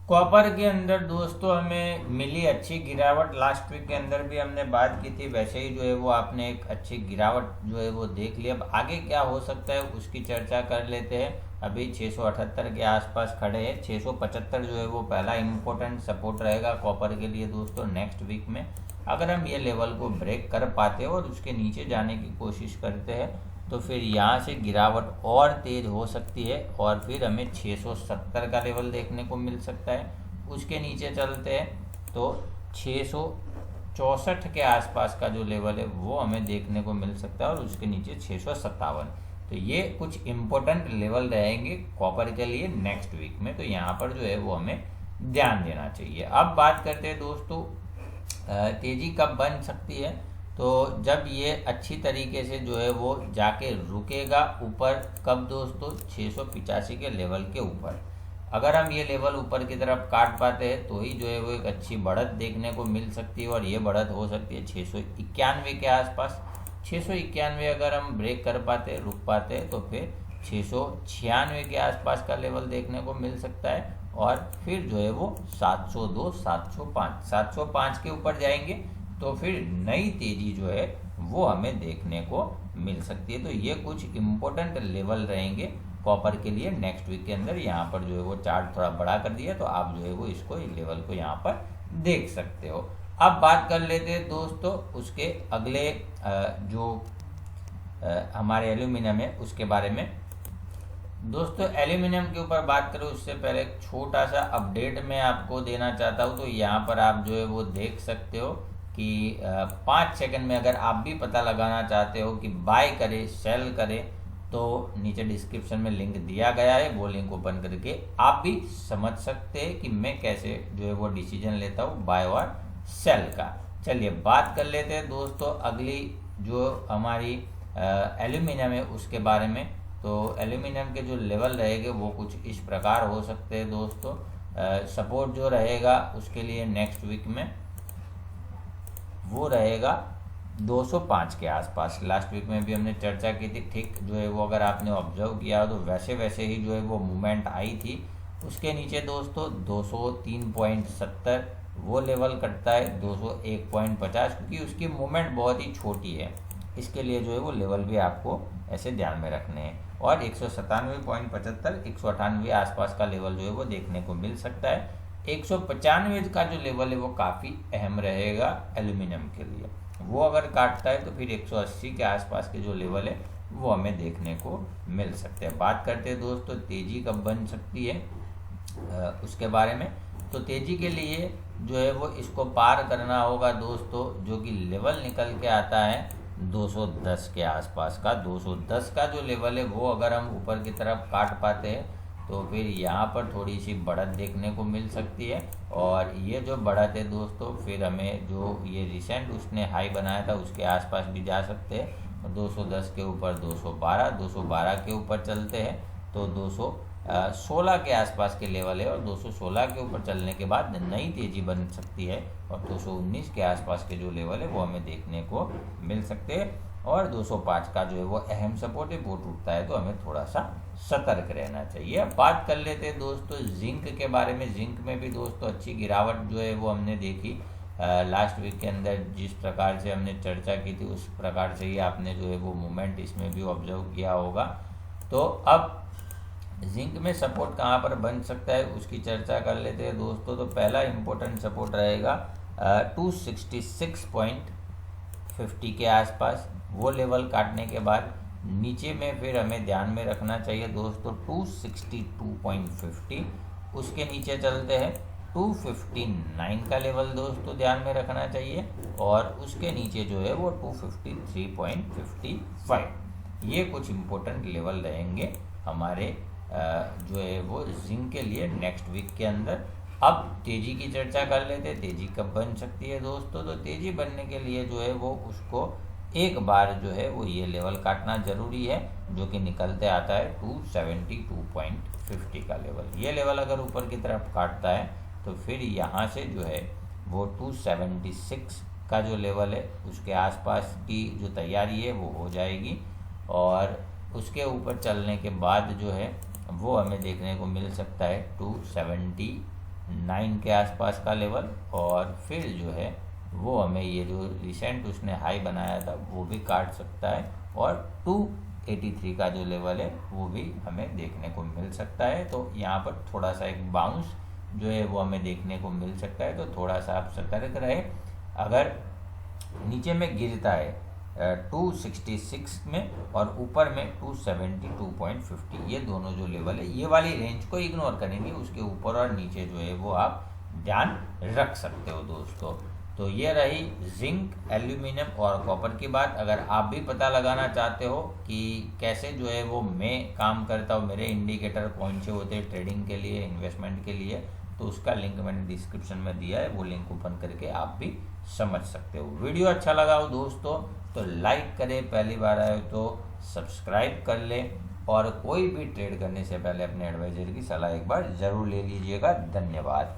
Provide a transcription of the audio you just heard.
Copper के अंदर दोस्तों हमें मिली अच्छी गिरावट। लास्ट वीक के अंदर भी हमने बात की थी, वैसे ही जो है वो आपने एक अच्छी गिरावट जो है वो देख ली। अब आगे क्या हो सकता है उसकी चर्चा कर लेते हैं। अभी 678 के आसपास खड़े हैं। 675 जो है वो पहला इम्पोर्टेंट सपोर्ट रहेगा कॉपर के लिए दोस्तों नेक्स्ट वीक में। अगर हम ये लेवल को ब्रेक कर पाते हैं और उसके नीचे जाने की कोशिश करते हैं तो फिर यहाँ से गिरावट और तेज हो सकती है और फिर हमें 670 का लेवल देखने को मिल सकता है। उसके नीचे चलते हैं तो 664 के आसपास का जो लेवल है वो हमें देखने को मिल सकता है और उसके नीचे 657। तो ये कुछ इम्पोर्टेंट लेवल रहेंगे कॉपर के लिए नेक्स्ट वीक में, तो यहाँ पर जो है वो हमें ध्यान देना चाहिए। अब बात करते हैं दोस्तों तेजी कब बन सकती है। तो जब ये अच्छी तरीके से जो है वो जाके रुकेगा ऊपर, कब दोस्तों 685 के लेवल के ऊपर। अगर हम ये लेवल ऊपर की तरफ काट पाते हैं तो ही जो है वो एक अच्छी बढ़त देखने को मिल सकती है और ये बढ़त हो सकती है 691 के आसपास। 691 अगर हम ब्रेक कर पाते रुक पाते तो फिर 696 के आसपास का लेवल देखने को मिल सकता है और फिर जो है वो 702 705 के ऊपर जाएंगे तो फिर नई तेजी जो है वो हमें देखने को मिल सकती है। तो ये कुछ इम्पोर्टेंट लेवल रहेंगे कॉपर के लिए नेक्स्ट वीक के अंदर। यहाँ पर जो है वो चार्ट थोड़ा बड़ा कर दिया तो आप जो है वो इसको इस लेवल को यहाँ पर देख सकते हो। अब बात कर लेते हैं दोस्तों उसके अगले जो हमारे एल्यूमिनियम है उसके बारे में। दोस्तों एल्यूमिनियम के ऊपर बात करूँ उससे पहले एक छोटा सा अपडेट मैं आपको देना चाहता हूँ। तो यहाँ पर आप जो है वो देख सकते हो कि 5 सेकंड में अगर आप भी पता लगाना चाहते हो कि बाय करे सेल करे तो नीचे डिस्क्रिप्शन में लिंक दिया गया है, वो लिंक ओपन करके आप भी समझ सकते हैं कि मैं कैसे जो है वो डिसीजन लेता हूँ बाय और सेल का। चलिए बात कर लेते हैं दोस्तों अगली जो हमारी एल्यूमिनियम है उसके बारे में। तो एल्यूमिनियम के जो लेवल रहेंगे वो कुछ इस प्रकार हो सकते हैं दोस्तों। सपोर्ट जो रहेगा उसके लिए नेक्स्ट वीक में वो रहेगा 205 के आसपास। लास्ट वीक में भी हमने चर्चा की थी, ठीक जो है वो अगर आपने ऑब्जर्व किया तो वैसे वैसे ही जो है वो मूवमेंट आई थी। उसके नीचे दोस्तों 203.70 वो लेवल कटता है 201.50 क्योंकि उसकी मूवमेंट बहुत ही छोटी है। इसके लिए जो है वो लेवल भी आपको ऐसे ध्यान में रखने हैं। और 197.75 198 आसपास का लेवल जो है वो देखने को मिल सकता है। 195 का जो लेवल है वो काफ़ी अहम रहेगा एल्यूमिनियम के लिए। वो अगर काटता है तो फिर 180 के आसपास के जो लेवल है वो हमें देखने को मिल सकते हैं। बात करते हैं दोस्तों तेजी कब बन सकती है उसके बारे में। तो तेजी के लिए जो है वो इसको पार करना होगा दोस्तों, जो कि लेवल निकल के आता है 210 के आसपास का। 210 का जो लेवल है वो अगर हम ऊपर की तरफ काट पाते हैं तो फिर यहाँ पर थोड़ी सी बढ़त देखने को मिल सकती है। और ये जो बढ़त है दोस्तों फिर हमें जो ये रिसेंट उसने हाई बनाया था उसके आसपास भी जा सकते हैं। 210 के ऊपर 212 के ऊपर चलते हैं तो 216 के आसपास के लेवल है और 216 के ऊपर चलने के बाद नई तेजी बन सकती है और 219 के आसपास के जो लेवल है वो हमें देखने को मिल सकते हैं। और 205 का जो है वो अहम सपोर्ट है वो टूटता है तो हमें थोड़ा सा सतर्क रहना चाहिए। अब बात कर लेते हैं दोस्तों जिंक के बारे में। जिंक में भी दोस्तों अच्छी गिरावट जो है वो हमने देखी लास्ट वीक के अंदर। जिस प्रकार से हमने चर्चा की थी उस प्रकार से ही आपने जो है वो मूवमेंट इसमें भी ऑब्जर्व किया होगा। तो अब जिंक में सपोर्ट कहाँ पर बन सकता है उसकी चर्चा कर लेते हैं दोस्तों। तो पहला इम्पोर्टेंट सपोर्ट रहेगा 266.50 के आसपास। वो लेवल काटने के बाद नीचे में फिर हमें ध्यान में रखना चाहिए दोस्तों 262.50। उसके नीचे चलते हैं 259 का लेवल दोस्तों ध्यान में रखना चाहिए और उसके नीचे जो है वो 253.55। ये कुछ इम्पोर्टेंट लेवल रहेंगे हमारे जो है वो जिंक के लिए नेक्स्ट वीक के अंदर। अब तेजी की चर्चा कर लेते हैं। तेजी कब बन सकती है दोस्तों। तो तेजी बनने के लिए जो है वो उसको एक बार जो है वो ये लेवल काटना जरूरी है जो कि निकलते आता है 272.50 का लेवल। ये लेवल अगर ऊपर की तरफ काटता है तो फिर यहाँ से जो है वो 276 का जो लेवल है उसके आसपास की जो तैयारी है वो हो जाएगी और उसके ऊपर चलने के बाद जो है वो हमें देखने को मिल सकता है 270 9 के आसपास का लेवल, और फिर जो है वो हमें ये जो रिसेंट उसने हाई बनाया था वो भी काट सकता है, और 283 का जो लेवल है वो भी हमें देखने को मिल सकता है। तो यहाँ पर थोड़ा सा एक बाउंस जो है वो हमें देखने को मिल सकता है, तो थोड़ा सा आप सतर्क रहे। अगर नीचे में गिरता है 266 में और ऊपर में 272.50, ये दोनों जो लेवल है ये वाली रेंज को इग्नोर करेंगे, उसके ऊपर और नीचे जो है वो आप ध्यान रख सकते हो दोस्तों। तो ये रही जिंक, एल्यूमिनियम और कॉपर की बात। अगर आप भी पता लगाना चाहते हो कि कैसे जो है वो मैं काम करता हूँ, मेरे इंडिकेटर कौन से होते हैं ट्रेडिंग के लिए, इन्वेस्टमेंट के लिए, तो उसका लिंक मैंने डिस्क्रिप्शन में दिया है, वो लिंक ओपन करके आप भी समझ सकते हो। वीडियो अच्छा लगा हो दोस्तों तो लाइक करें, पहली बार आए तो सब्सक्राइब कर ले, और कोई भी ट्रेड करने से पहले अपने एडवाइजर की सलाह एक बार ज़रूर ले लीजिएगा। धन्यवाद।